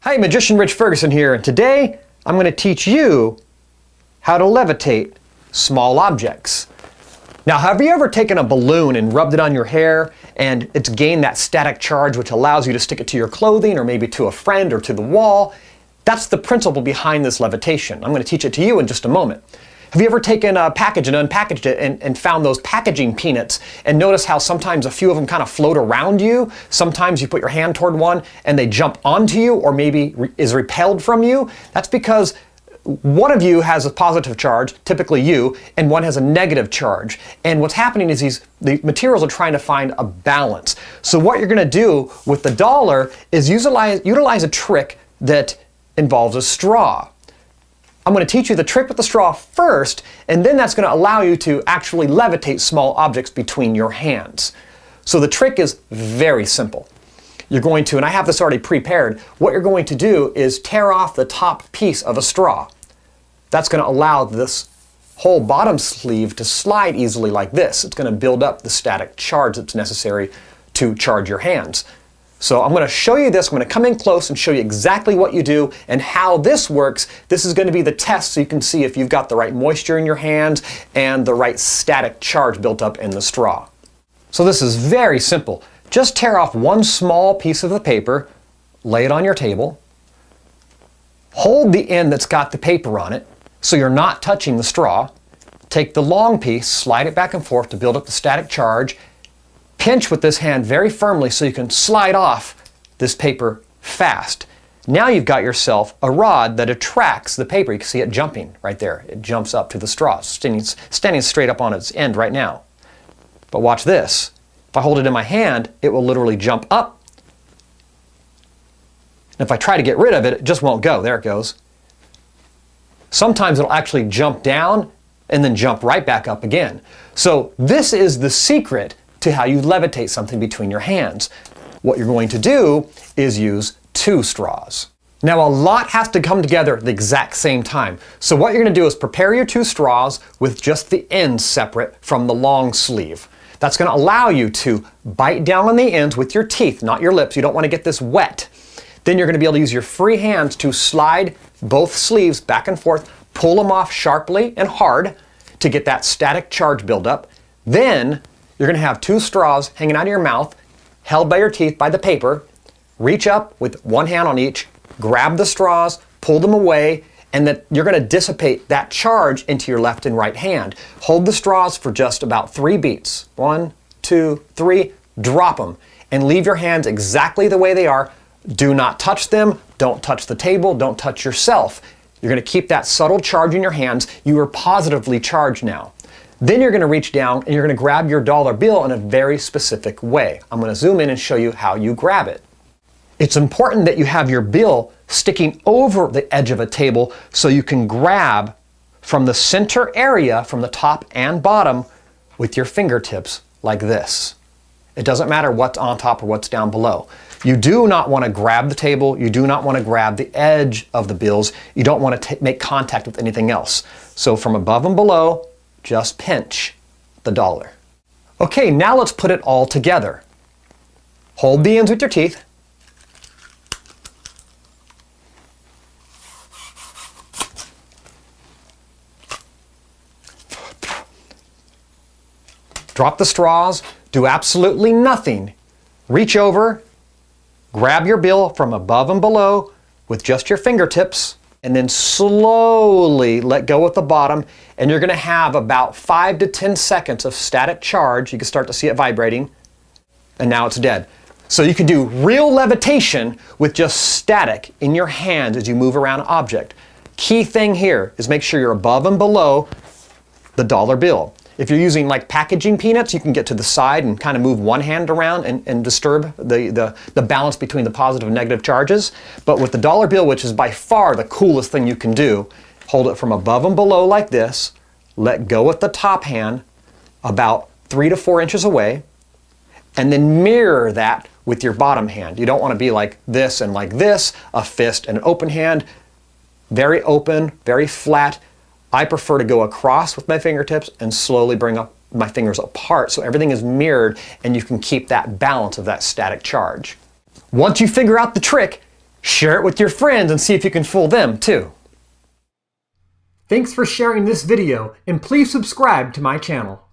Hi, Magician Rich Ferguson here, and today I'm going to teach you how to levitate small objects. Now, have you ever taken a balloon and rubbed it on your hair and it's gained that static charge which allows you to stick it to your clothing or maybe to a friend or to the wall? That's the principle behind this levitation. I'm going to teach it to you in just a moment. Have you ever taken a package and unpackaged it and found those packaging peanuts and notice how sometimes a few of them kind of float around you? Sometimes you put your hand toward one and they jump onto you or maybe is repelled from you? That's because one of you has a positive charge, typically you, and one has a negative charge. And what's happening is the materials are trying to find a balance. So what you're going to do with the dollar is utilize a trick that involves a straw. I'm going to teach you the trick with the straw first, and then that's going to allow you to actually levitate small objects between your hands. So the trick is very simple. You're going to, and I have this already prepared, what you're going to do is tear off the top piece of a straw. That's going to allow this whole bottom sleeve to slide easily like this. It's going to build up the static charge that's necessary to charge your hands. So I'm going to show you this. I'm going to come in close and show you exactly what you do and how this works. This is going to be the test so you can see if you've got the right moisture in your hands and the right static charge built up in the straw. So this is very simple. Just tear off one small piece of the paper, lay it on your table, hold the end that's got the paper on it so you're not touching the straw, take the long piece, slide it back and forth to build up the static charge, pinch with this hand very firmly so you can slide off this paper fast. Now you've got yourself a rod that attracts the paper. You can see it jumping right there. It jumps up to the straw, standing straight up on its end right now. But watch this. If I hold it in my hand, it will literally jump up. And if I try to get rid of it, it just won't go. There it goes. Sometimes it'll actually jump down and then jump right back up again. So this is the secret to how you levitate something between your hands. What you're going to do is use two straws. Now, a lot has to come together at the exact same time. So what you're going to do is prepare your two straws with just the ends separate from the long sleeve. That's going to allow you to bite down on the ends with your teeth, not your lips. You don't want to get this wet. Then you're going to be able to use your free hands to slide both sleeves back and forth, pull them off sharply and hard to get that static charge buildup. Then you're going to have two straws hanging out of your mouth, held by your teeth by the paper. Reach up with one hand on each, grab the straws, pull them away, and then you're going to dissipate that charge into your left and right hand. Hold the straws for just about 3 beats. 1, 2, 3, drop them, and leave your hands exactly the way they are. Do not touch them, don't touch the table, don't touch yourself. You're going to keep that subtle charge in your hands. You are positively charged now. Then you're going to reach down and you're going to grab your dollar bill in a very specific way. I'm going to zoom in and show you how you grab it. It's important that you have your bill sticking over the edge of a table so you can grab from the center area, from the top and bottom, with your fingertips like this. It doesn't matter what's on top or what's down below. You do not want to grab the table. You do not want to grab the edge of the bills. You don't want to make contact with anything else. So from above and below, just pinch the dollar. Okay, now let's put it all together. Hold the ends with your teeth. Drop the straws, do absolutely nothing. Reach over, grab your bill from above and below with just your fingertips, and then slowly let go at the bottom, and you're going to have about 5 to 10 seconds of static charge. You can start to see it vibrating, and now it's dead. So you can do real levitation with just static in your hands as you move around an object. Key thing here is make sure you're above and below the dollar bill. If you're using like packaging peanuts, you can get to the side and kind of move one hand around and disturb the balance between the positive and negative charges. But with the dollar bill, which is by far the coolest thing you can do, hold it from above and below like this, let go with the top hand about 3 to 4 inches away, and then mirror that with your bottom hand. You don't want to be like this and like this, a fist and an open hand. Very open, very flat. I prefer to go across with my fingertips and slowly bring up my fingers apart so everything is mirrored and you can keep that balance of that static charge. Once you figure out the trick, share it with your friends and see if you can fool them too. Thanks for sharing this video, and please subscribe to my channel.